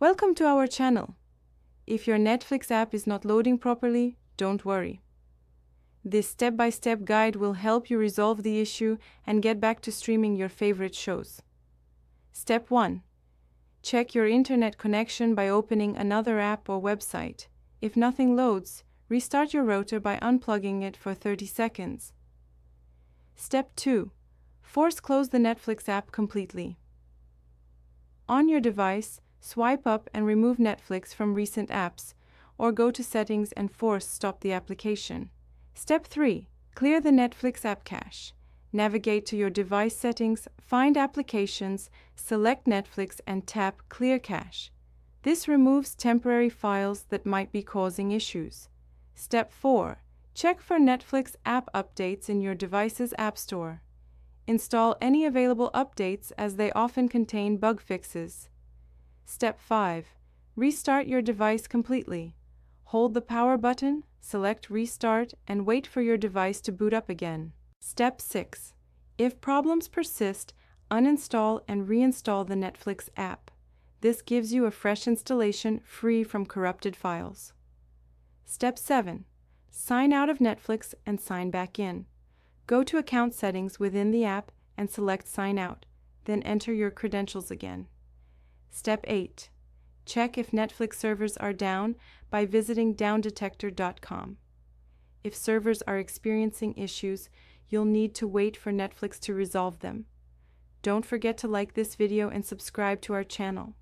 Welcome to our channel. If your Netflix app is not loading properly, don't worry. This step-by-step guide will help you resolve the issue and get back to streaming your favorite shows. Step 1. Check your internet connection by opening another app or website. If nothing loads, restart your router by unplugging it for 30 seconds. Step 2. Force close the Netflix app completely. On your device, swipe up and remove Netflix from recent apps, or go to Settings and force stop the application. Step 3. Clear the Netflix app cache. Navigate to your device settings, find Applications, select Netflix and tap Clear Cache. This removes temporary files that might be causing issues. Step 4. Check for Netflix app updates in your device's App Store. Install any available updates as they often contain bug fixes. Step 5. Restart your device completely. Hold the power button, select Restart, and wait for your device to boot up again. Step 6. If problems persist, uninstall and reinstall the Netflix app. This gives you a fresh installation free from corrupted files. Step 7. Sign out of Netflix and sign back in. Go to Account Settings within the app and select Sign Out, then enter your credentials again. Step 8. Check if Netflix servers are down by visiting downdetector.com. If servers are experiencing issues, you'll need to wait for Netflix to resolve them. Don't forget to like this video and subscribe to our channel.